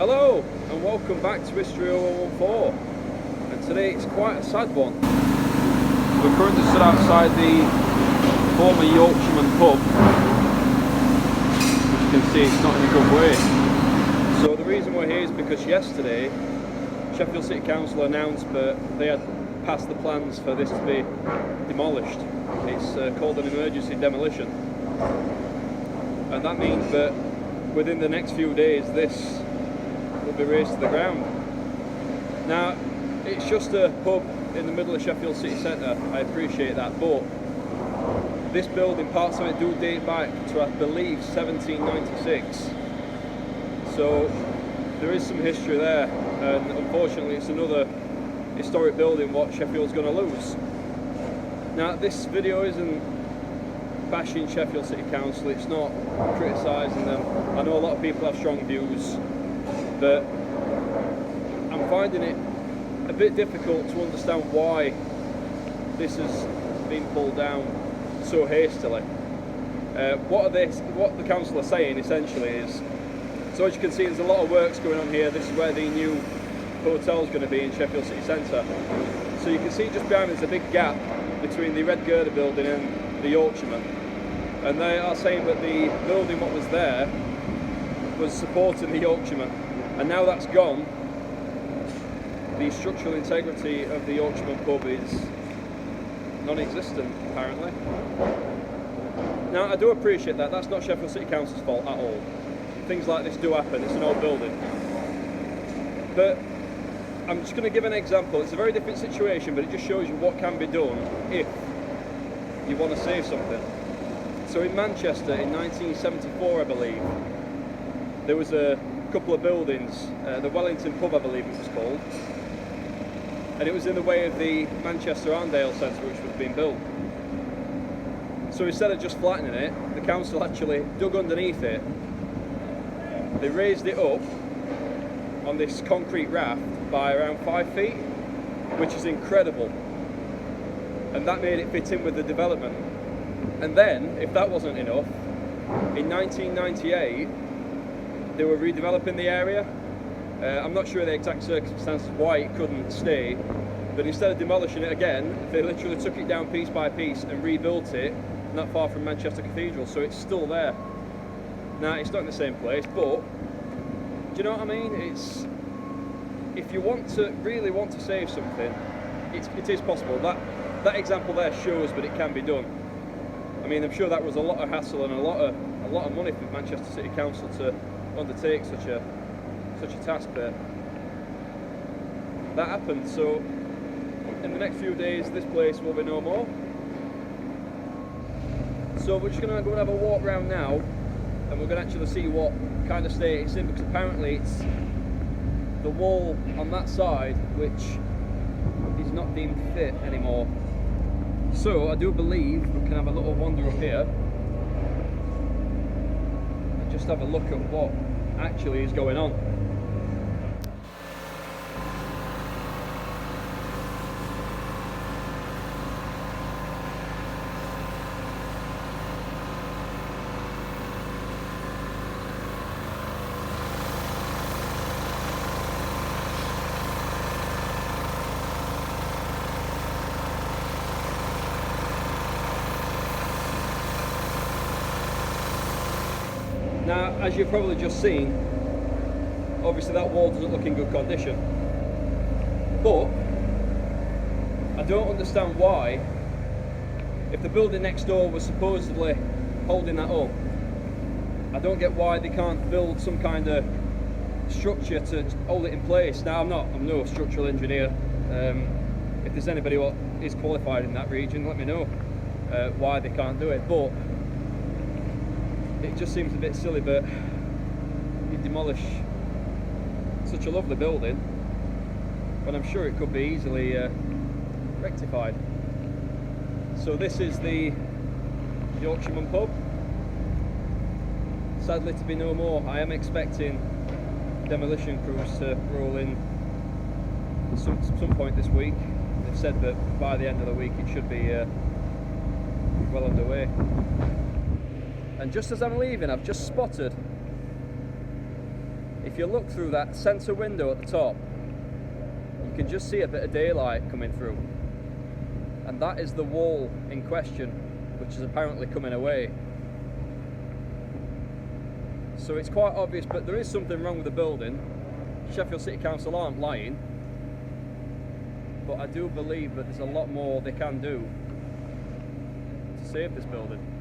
Hello and welcome back to History 014, and today it's quite a sad one. We're currently stood outside the former Yorkshireman Pub. As you can see, it's not in a good way. So the reason we're here is because yesterday Sheffield City Council announced that they had passed the plans for this to be demolished. It's called an emergency demolition, and that means that within the next few days this will be razed to the ground. Now, it's just a pub in the middle of Sheffield City Centre, I appreciate that, but this building, parts of it do date back to, I believe, 1796. So there is some history there, and unfortunately it's another historic building what Sheffield's going to lose. Now, this video isn't bashing Sheffield City Council, it's not criticising them. I know a lot of people have strong views, but I'm finding it a bit difficult to understand why this has been pulled down so hastily. What the council are saying essentially is, so as you can see, there's a lot of works going on here. This is where the new hotel is going to be in Sheffield City Centre. So you can see just behind there's a big gap between the Red Girder building and the Yorkshireman, and they are saying that the building what was there was supporting the Yorkshireman, and now that's gone. The structural integrity of the Yorkshireman Pub is non-existent, apparently. Now, I do appreciate that. That's not Sheffield City Council's fault at all. Things like this do happen. It's an old building. But I'm just going to give an example. It's a very different situation, but it just shows you what can be done if you want to save something. So in Manchester in 1974, I believe, there was a couple of buildings, the Wellington Pub I believe it was called, and it was in the way of the Manchester Arndale Centre which was being built. So instead of just flattening it, the council actually dug underneath it. They raised it up on this concrete raft by around 5 feet, which is incredible, and that made it fit in with the development. And then, if that wasn't enough, in 1998 they were redeveloping the area. I'm not sure the exact circumstances why it couldn't stay, but instead of demolishing it again, they literally took it down piece by piece and rebuilt it not far from Manchester Cathedral, so it's still there. Now, it's not in the same place, but do you know what I mean? It's, if you really want to save something, it is possible. That example there shows that it can be done. I mean, I'm sure that was a lot of hassle and a lot of money for Manchester City Council to undertake such a task, but that happened. So in the next few days this place will be no more. So we're just going to go and have a walk around now, and we're going to actually see what kind of state it's in, because apparently it's the wall on that side which is not deemed fit anymore. So I do believe we can have a little wander up here and just have a look at what actually is going on. Now, as you've probably just seen, obviously that wall doesn't look in good condition, but I don't understand why, if the building next door was supposedly holding that up, I don't get why they can't build some kind of structure to hold it in place. Now, I'm no structural engineer. If there's anybody what is qualified in that region, let me know why they can't do it, but it just seems a bit silly that you demolish such a lovely building when I'm sure it could be easily rectified. So this is the Yorkshireman Pub. Sadly to be no more. I am expecting demolition crews to roll in some point this week. They've said that by the end of the week it should be well underway. And just as I'm leaving, I've just spotted if you look through that centre window at the top, you can just see a bit of daylight coming through. And that is the wall in question, which is apparently coming away. So it's quite obvious, but there is something wrong with the building. Sheffield City Council aren't lying, but I do believe that there's a lot more they can do to save this building.